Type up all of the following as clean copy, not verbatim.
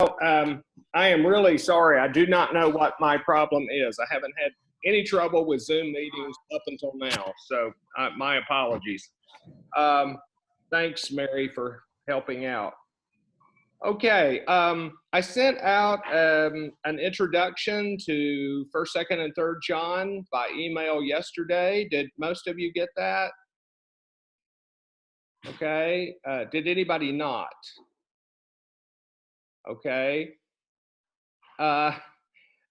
I am really sorry. I do not know what my problem is. I haven't had any trouble with Zoom meetings up until now, so my apologies. Thanks, Mary, for helping out. Okay, I sent out an introduction to 1st, 2nd, and 3rd John by email yesterday. Did most of you get that? Okay, did anybody not? Okay.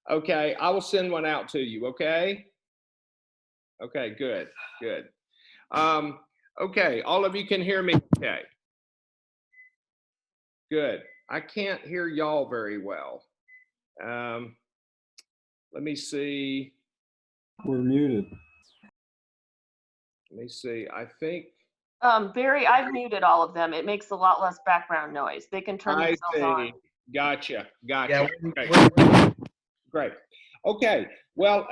Okay, I will send one out to you, okay? Okay, good, good. Okay, all of you can hear me okay? Good. I can't hear y'all very well. Let me see. We're muted. Let me see, I think. Barry, I've muted all of them. It makes a lot less background noise. They can turn themselves on. Gotcha. Yeah, Okay. Great. Okay. Well,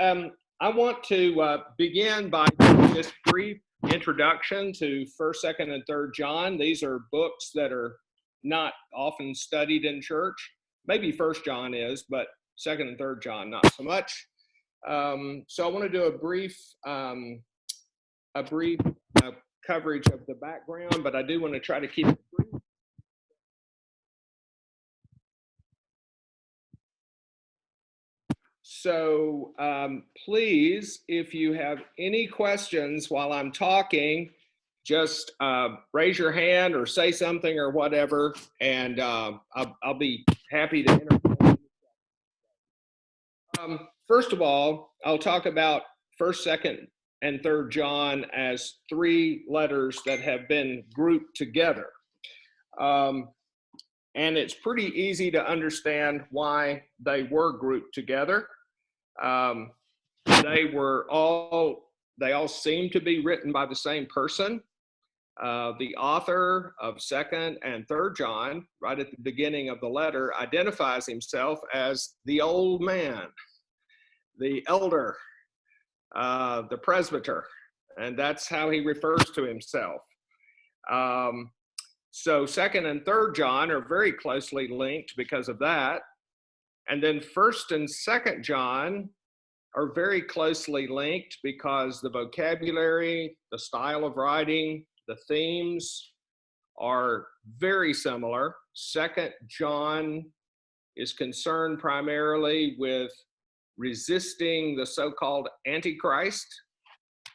I want to begin by this brief introduction to 1st, 2nd, and 3rd John. These are books that are not often studied in church. Maybe 1st John is, but 2nd and 3rd John not so much. So I want to do a brief coverage of the background, but I do want to try to keep it brief. So please, if you have any questions while I'm talking, just raise your hand or say something or whatever, and I'll be happy to interview. First of all, I'll talk about 1st, 2nd, and 3rd John as 3 letters that have been grouped together. And it's pretty easy to understand why they were grouped together. They all seem to be written by the same person. The author of 2nd and 3rd John, right at the beginning of the letter, identifies himself as the old man, the elder, the presbyter, and that's how he refers to himself. So 2nd and 3rd John are very closely linked because of that. And then 1st and 2nd John are very closely linked because the vocabulary, the style of writing, the themes are very similar. 2nd John is concerned primarily with resisting the so-called Antichrist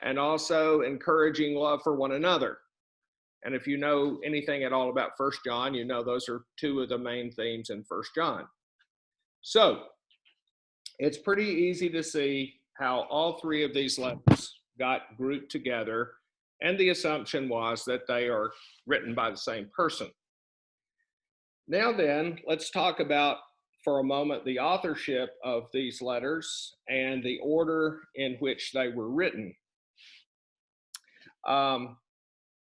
and also encouraging love for one another. And if you know anything at all about 1st John, you know those are 2 of the main themes in 1st John. So it's pretty easy to see how all 3 of these letters got grouped together, and the assumption was that they are written by the same person. Now then, let's talk about for a moment the authorship of these letters and the order in which they were written.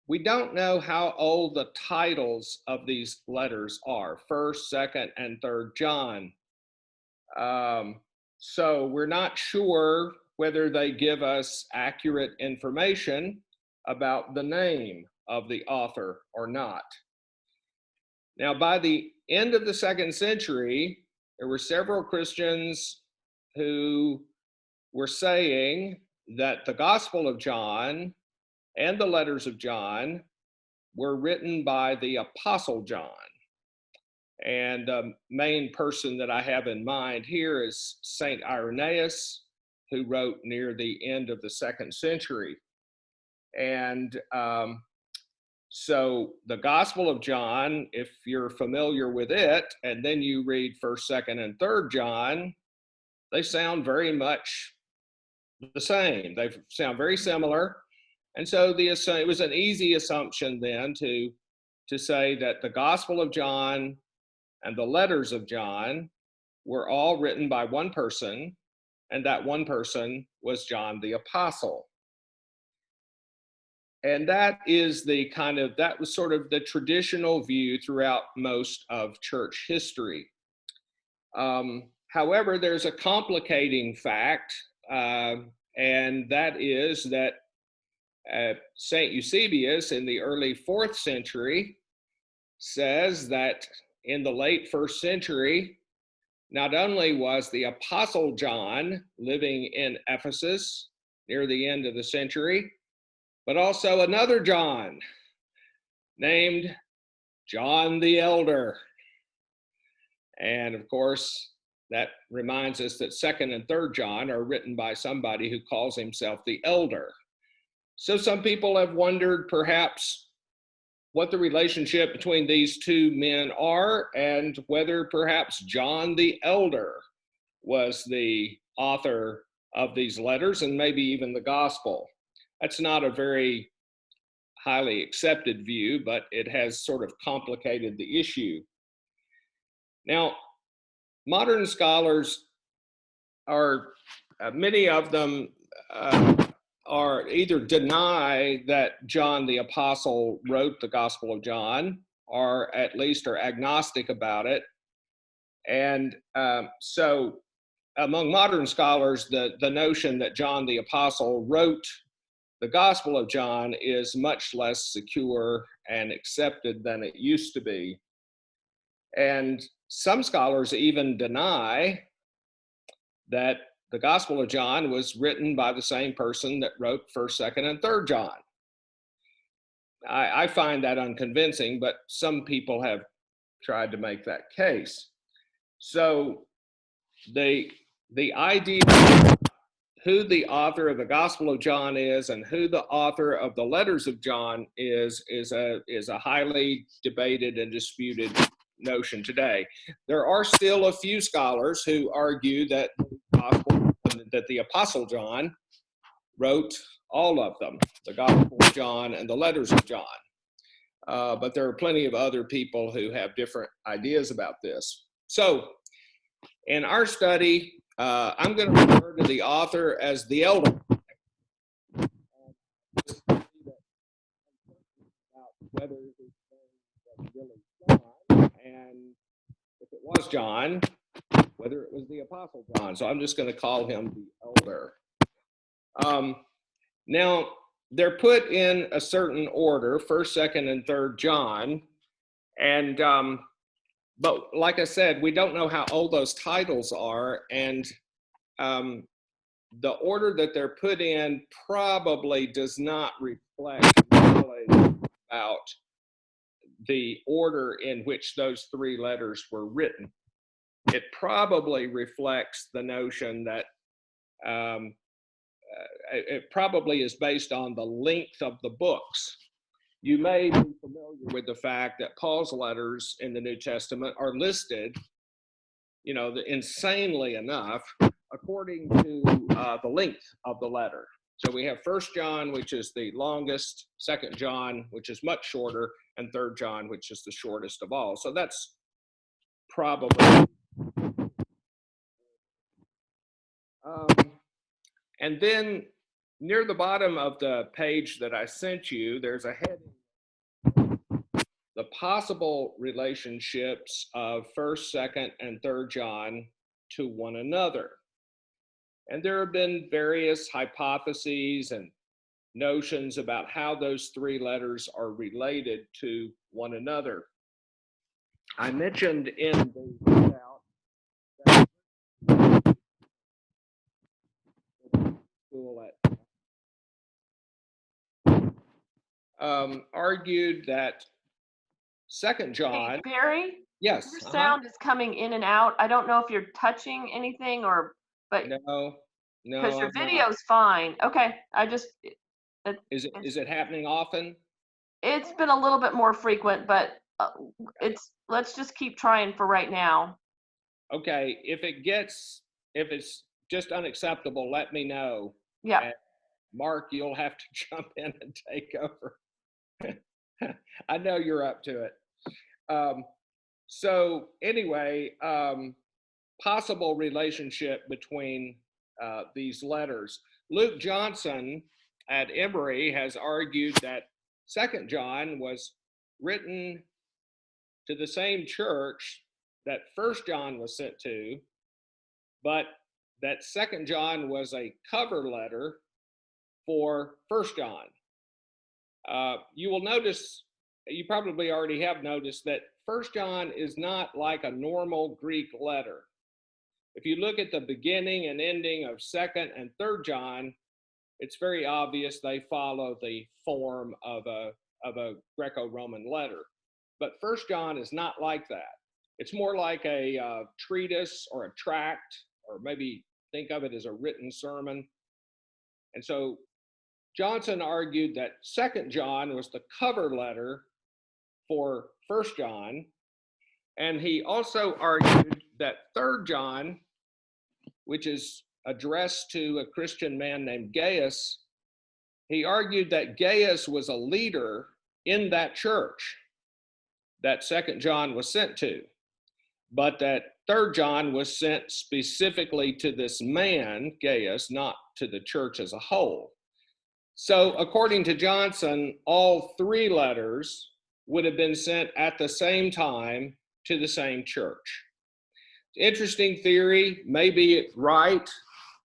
We don't know how old the titles of these letters are, 1st, 2nd, and 3rd John. So we're not sure whether they give us accurate information about the name of the author or not. Now, by the end of the 2nd century, there were several Christians who were saying that the Gospel of John and the letters of John were written by the Apostle John. And the main person that I have in mind here is Saint Irenaeus, who wrote near the end of the 2nd century. And so the Gospel of John, if you're familiar with it, and then you read 1st, 2nd, and 3rd John, they sound very much the same. They sound very similar. And so it was an easy assumption then to say that the Gospel of John and the letters of John were all written by one person, and that one person was John the Apostle. And that was sort of the traditional view throughout most of church history. However, there's a complicating fact, and that is that Saint Eusebius in the early 4th century says that in the late first century, not only was the Apostle John living in Ephesus near the end of the century, but also another John named John the Elder. And of course, that reminds us that 2nd and 3rd John are written by somebody who calls himself the Elder. So some people have wondered perhaps what the relationship between these two men are and whether perhaps John the Elder was the author of these letters and maybe even the gospel. That's not a very highly accepted view, but it has sort of complicated the issue. Now, modern scholars are, many of them are either deny that John the Apostle wrote the Gospel of John, or at least are agnostic about it. And so among modern scholars, the notion that John the Apostle wrote the Gospel of John is much less secure and accepted than it used to be. And some scholars even deny that the Gospel of John was written by the same person that wrote 1st, 2nd, and 3rd John. I find that unconvincing, but some people have tried to make that case. So the idea of who the author of the Gospel of John is and who the author of the letters of John is a highly debated and disputed notion today. There are still a few scholars who argue that the Apostle John wrote all of them, the Gospel of John and the letters of John. But there are plenty of other people who have different ideas about this. So in our study, I'm going to refer to the author as the Elder. Whether his name was really John, and if it was John, whether it was the Apostle John. So I'm just going to call him the Elder. Now, they're put in a certain order, 1st, 2nd, and 3rd John. And but like I said, we don't know how old those titles are, and the order that they're put in probably does not reflect knowledge about the order in which those 3 letters were written. It probably reflects the notion that it probably is based on the length of the books. You may be familiar with the fact that Paul's letters in the New Testament are listed, insanely enough, according to the length of the letter. So we have 1st John, which is the longest, 2nd John, which is much shorter, and 3rd John, which is the shortest of all. So that's probably. And then near the bottom of the page that I sent you, there's a heading, the possible relationships of 1st, 2nd, and 3rd John to one another. And there have been various hypotheses and notions about how those 3 letters are related to one another. I mentioned in the handout that school argued that 2nd John. Hey, Barry? Yes. Your sound is coming in and out. I don't know if you're touching anything but no, because your video's fine. Okay, is it happening often? It's been a little bit more frequent, but let's just keep trying for right now. Okay, if it's just unacceptable, let me know. Yeah. And Mark, you'll have to jump in and take over. I know you're up to it. So anyway, possible relationship between these letters. Luke Johnson at Emory has argued that 2nd John was written to the same church that 1st John was sent to, but that 2nd John was a cover letter for 1st John. You will notice you probably already have noticed that First John is not like a normal Greek letter. If you look at the beginning and ending of Second and Third John, it's very obvious they follow the form of a Greco-Roman letter. But First John is not like that. It's more like a treatise or a tract, or maybe think of it as a written sermon. And so Johnson argued that Second John was the cover letter for First John, and he also argued that Third John, which is addressed to a Christian man named Gaius, he argued that Gaius was a leader in that church that Second John was sent to, but that Third John was sent specifically to this man, Gaius, not to the church as a whole. So according to Johnson, all three letters would have been sent at the same time to the same church. Interesting theory, maybe it's right.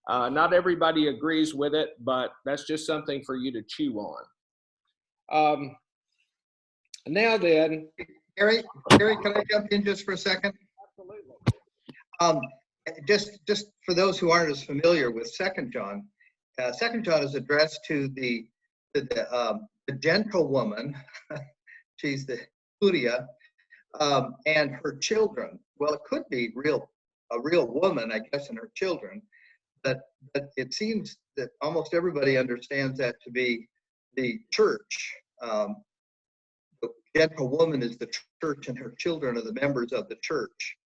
Not everybody agrees with it, but that's just something for you to chew on. Now then. Gary, can I jump in just for a second? Absolutely. Just for those who aren't as familiar with Second John, Second John is addressed to the gentlewoman. She's the Curia, and her children. Well, it could be a real woman, I guess, and her children, but it seems that almost everybody understands that to be the church. The gentlewoman is the church, and her children are the members of the church.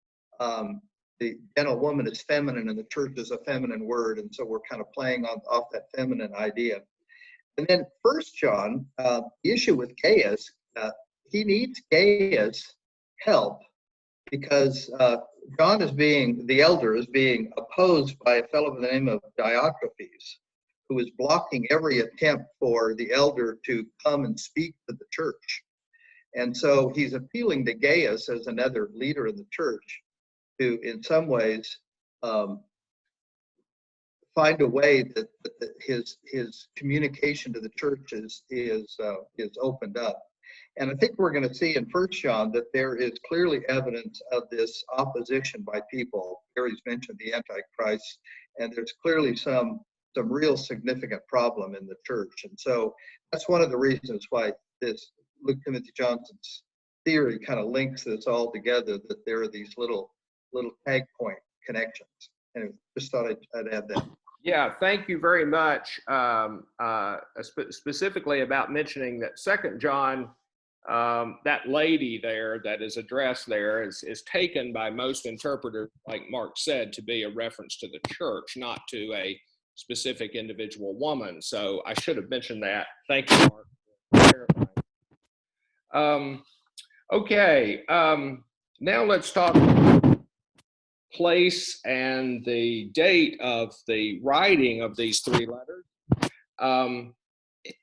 The gentlewoman is feminine, and the church is a feminine word, and so we're kind of playing off that feminine idea. And then First John, the issue with Gaius, he needs Gaius' help because John the elder is being opposed by a fellow by the name of Diotrephes, who is blocking every attempt for the elder to come and speak to the church. And so he's appealing to Gaius as another leader of the church to, in some ways, find a way that his communication to the church is opened up. And I think we're going to see in First John that there is clearly evidence of this opposition by people. Gary's mentioned the Antichrist, and there's clearly some real significant problem in the church. And so that's one of the reasons why this Luke Timothy Johnson's theory kind of links this all together, that there are these little tag point connections. Anyway, just thought I'd add that. Yeah, thank you very much. Specifically about mentioning that Second John, that lady there that is addressed there is taken by most interpreters, like Mark said, to be a reference to the church, not to a specific individual woman. So I should have mentioned that. Thank you, Mark, for clarifying. Okay, now let's talk place and the date of the writing of these three letters.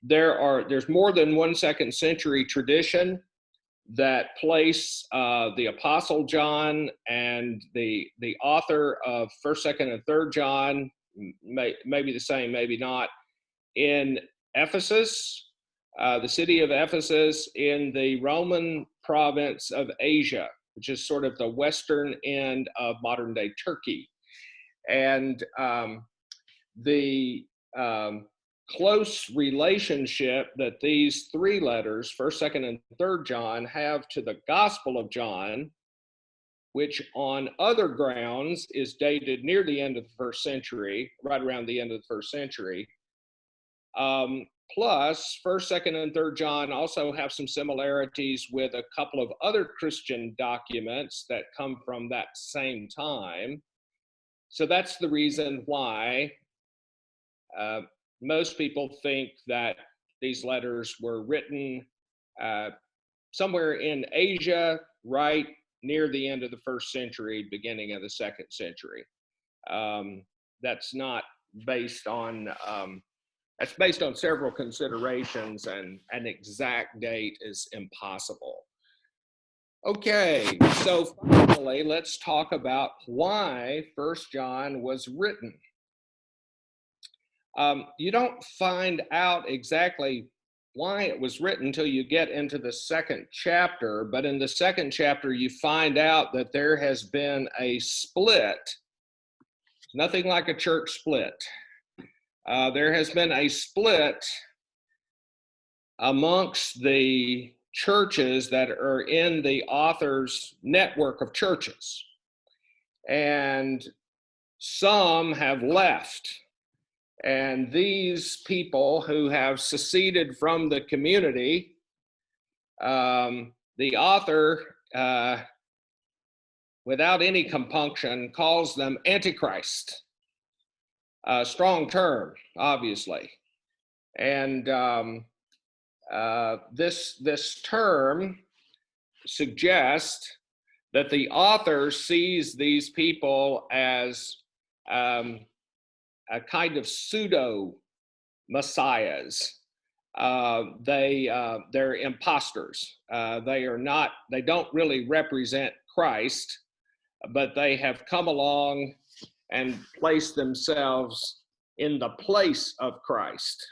There's more than one second century tradition that place the Apostle John and the author of First, Second, and Third John, maybe the same, maybe not, in Ephesus, the city of Ephesus, in the Roman province of Asia, which is sort of the western end of modern day Turkey. And the close relationship that these three letters, First, Second, and Third John, have to the Gospel of John, which on other grounds is dated near the end of the first century, right around the end of the first century. Plus, First, Second, and Third John also have some similarities with a couple of other Christian documents that come from that same time. So that's the reason why most people think that these letters were written somewhere in Asia, right near the end of the first century, beginning of the second century. That's not based on, that's based on several considerations, and an exact date is impossible. Okay, so finally, let's talk about why First John was written. You don't find out exactly why it was written until you get into the second chapter. But in the second chapter, you find out that there has been a split. It's nothing like a church split. There has been a split amongst the churches that are in the author's network of churches. And some have left. And these people who have seceded from the community, the author, without any compunction, calls them Antichrist. A strong term, obviously. And this term suggests that the author sees these people as a kind of pseudo messiahs. They're imposters. They don't really represent Christ, but they have come along and placed themselves in the place of Christ.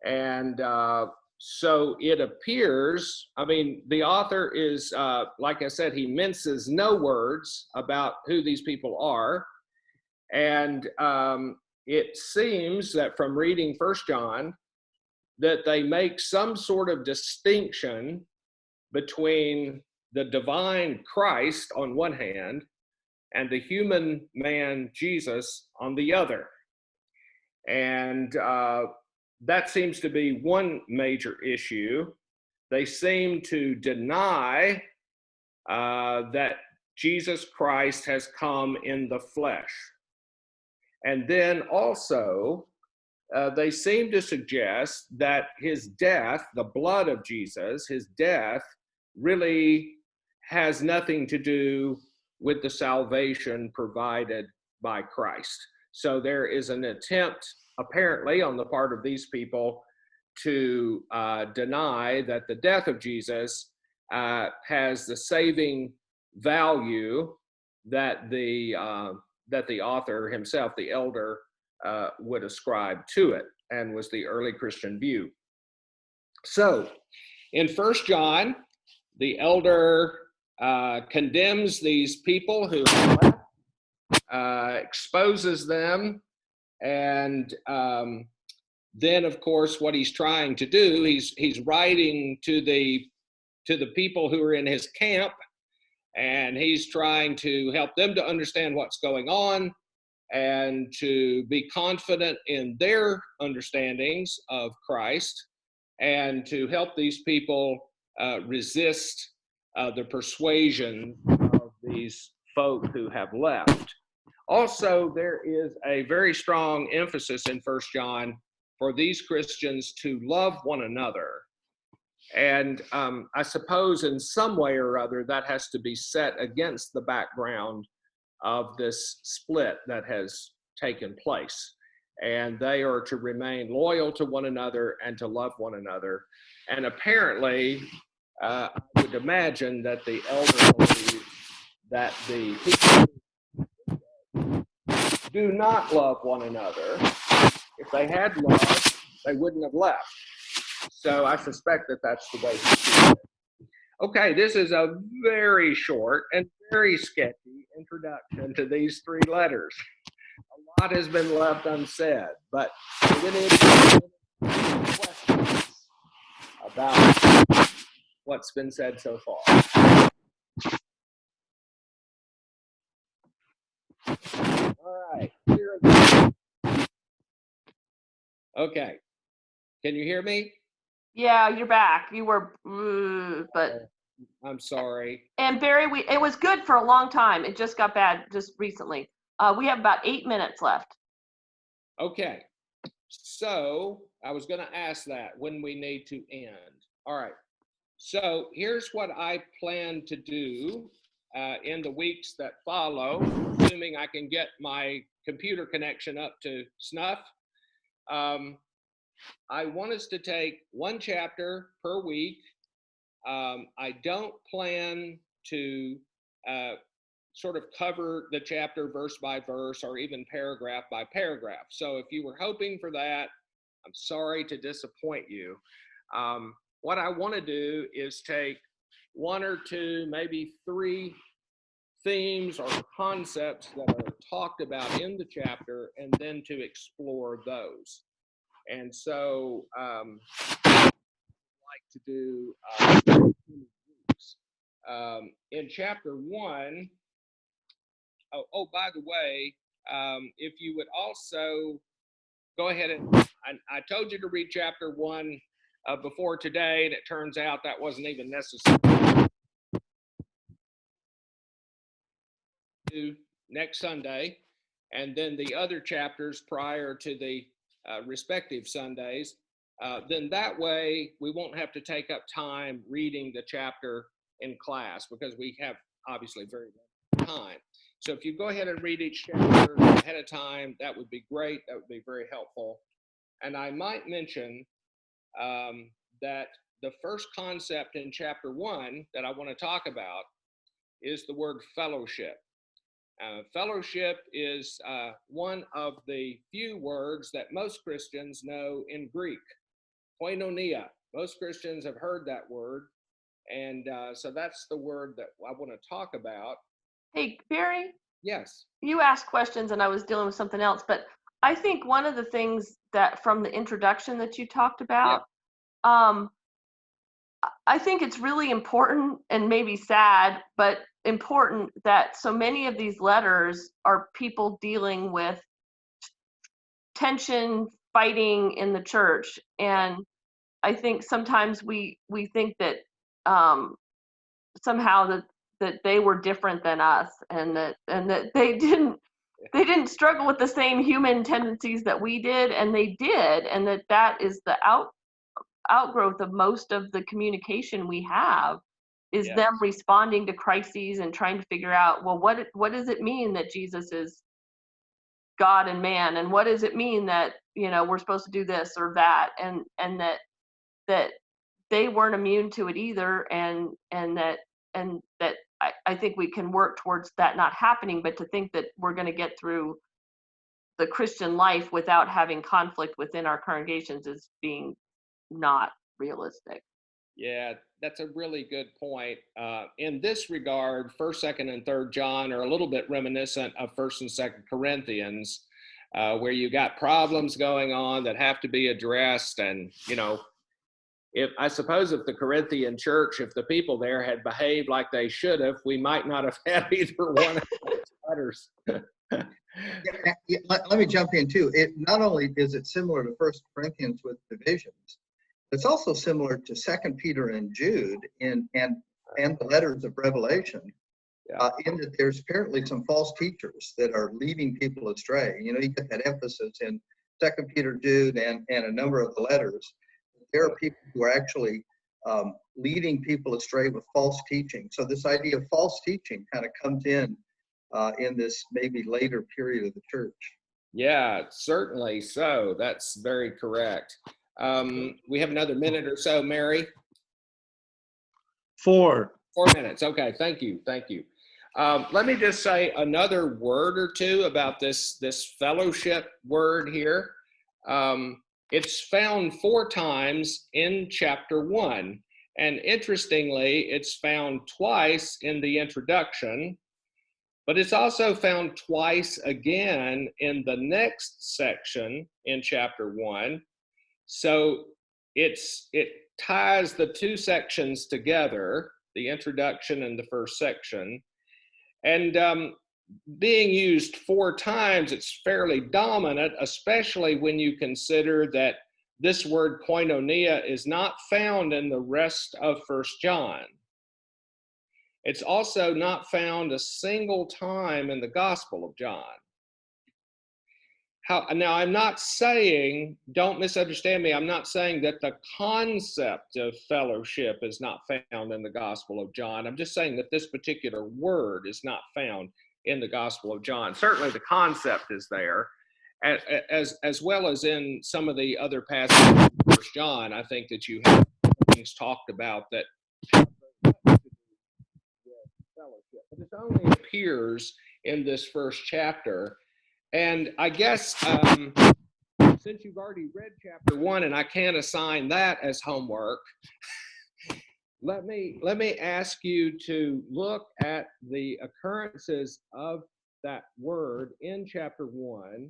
And so it appears, I mean, the author is, like I said, he minces no words about who these people are. And it seems that from reading 1 John, that they make some sort of distinction between the divine Christ on one hand and the human man Jesus on the other. And that seems to be one major issue. They seem to deny that Jesus Christ has come in the flesh. And then also, they seem to suggest that his death, the blood of Jesus, his death, really has nothing to do with the salvation provided by Christ. So there is an attempt, apparently, on the part of these people to deny that the death of Jesus has the saving value that the author himself, the elder, would ascribe to it, and was the early Christian view. So in 1 John, the elder condemns these people who have left, exposes them, and then, of course, what he's trying to do, he's writing to the people who are in his camp, and he's trying to help them to understand what's going on and to be confident in their understandings of Christ, and to help these people resist the persuasion of these folk who have left. Also, there is a very strong emphasis in 1 John for these Christians to love one another. And I suppose in some way or other that has to be set against the background of this split that has taken place. And they are to remain loyal to one another and to love one another. And apparently, I would imagine that the elder believes that the people do not love one another. If they had love, they wouldn't have left. So I suspect that that's the way he sees it. Okay, this is a very short and very sketchy introduction to these three letters. A lot has been left unsaid, but we need questions about what's been said so far. All right, here again. Okay, can you hear me? Yeah, you're back. You were, but I'm sorry. And Barry, it was good for a long time. It just got bad just recently. We have about 8 minutes left. Okay, so I was going to ask that when we need to end. All right, so here's what I plan to do in the weeks that follow, assuming I can get my computer connection up to snuff. I want us to take one chapter per week. I don't plan to sort of cover the chapter verse by verse or even paragraph by paragraph. So if you were hoping for that, I'm sorry to disappoint you. What I want to do is take one or two, maybe three themes or concepts that are talked about in the chapter and then to explore those. And so I like to do groups. In chapter 1, by the way, if you would also go ahead and, I told you to read chapter 1 before today, and it turns out that wasn't even necessary. Next Sunday, and then the other chapters prior to the respective Sundays. Then that way we won't have to take up time reading the chapter in class because we have obviously very little time. So if you go ahead and read each chapter ahead of time, that would be great. That would be very helpful. And I might mention that the first concept in chapter 1 that I want to talk about is the word fellowship. Fellowship is one of the few words that most Christians know in Greek, koinonia. Most Christians have heard that word, and so that's the word that I want to talk about. Hey, Barry? Yes. You asked questions and I was dealing with something else, but I think one of the things that from the introduction that you talked about, I think it's really important and maybe sad, but important that so many of these letters are people dealing with tension, fighting in the church. And I think sometimes we think that somehow that they were different than us, and that they didn't struggle with the same human tendencies that we did, and they did, and that is the outgrowth of most of the communication we have is them responding to crises and trying to figure out, well, what does it mean that Jesus is God and man, and what does it mean that we're supposed to do this or that, and that they weren't immune to it either, and that I think we can work towards that not happening, but to think that we're going to get through the Christian life without having conflict within our congregations is being not realistic. Yeah, that's a really good point. In this regard, 1st, 2nd, and 3rd John are a little bit reminiscent of 1st and 2nd Corinthians, where you got problems going on that have to be addressed. And, if the Corinthian church, if the people there had behaved like they should have, we might not have had either one of those letters. Let me jump in too. It not only is it similar to 1 Corinthians with divisions, it's also similar to 2 Peter and Jude and the letters of Revelation, in that there's apparently some false teachers that are leading people astray. You get that emphasis in 2 Peter, Jude, and a number of the letters. There are people who are actually leading people astray with false teaching. So this idea of false teaching kind of comes in this maybe later period of the church. Yeah, certainly so. That's very correct. We have another minute or so, Mary. 4 minutes. Okay, thank you. Let me just say another word or two about this fellowship word here. It's found 4 times in chapter 1, and interestingly, it's found twice in the introduction, but it's also found twice again in the next section in chapter 1. So it ties the 2 sections together, the introduction and the first section. And being used 4 times, it's fairly dominant, especially when you consider that this word koinonia is not found in the rest of 1 John. It's also not found a single time in the Gospel of John. Now, I'm not saying, don't misunderstand me, I'm not saying that the concept of fellowship is not found in the Gospel of John. I'm just saying that this particular word is not found in the Gospel of John. Certainly the concept is there, as well as in some of the other passages of 1 John. I think that you have things talked about that have nothing to do with fellowship. But this only appears in this first chapter. And I guess since you've already read chapter 1 and I can't assign that as homework, let me ask you to look at the occurrences of that word in chapter 1.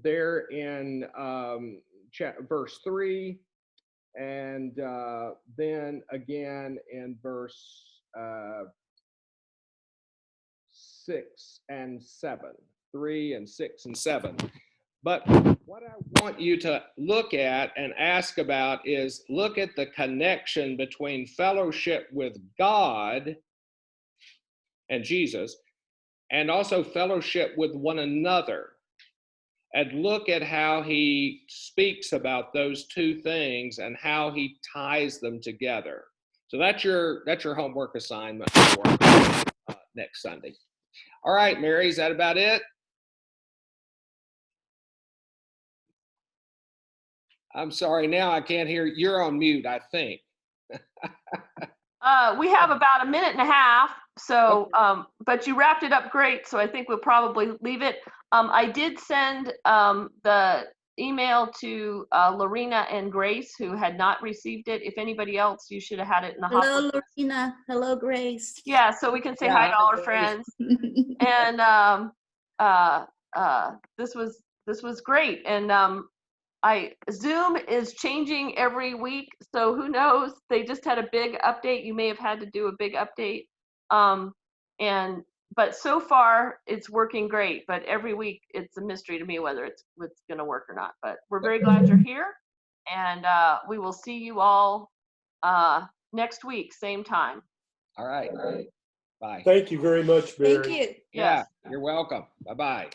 There in verse 3, and then again in verse 6 and 7, 3 and 6 and 7. But what I want you to look at and ask about is look at the connection between fellowship with God and Jesus, and also fellowship with one another. And look at how he speaks about those two things and how he ties them together. So that's your homework assignment for next Sunday. All right, Mary, is that about it? I'm sorry, now I can't hear. You're on mute, I think. We have about a minute and a half, so but you wrapped it up great, so I think we'll probably leave it. I did send the email to Lorena and Grace, who had not received it. If anybody else, you should have had it in the hot Hello, list. Lorena. Hello, Grace. Yeah, so we can say hi to all our friends. And this was great. And Zoom is changing every week, so who knows? They just had a big update. You may have had to do a big update. But so far it's working great. But every week it's a mystery to me whether it's going to work or not. But we're very glad you're here, and we will see you all next week, same time. All right. Bye. Thank you very much, Mary. Thank you. Yeah, Yes. you're welcome. Bye-bye.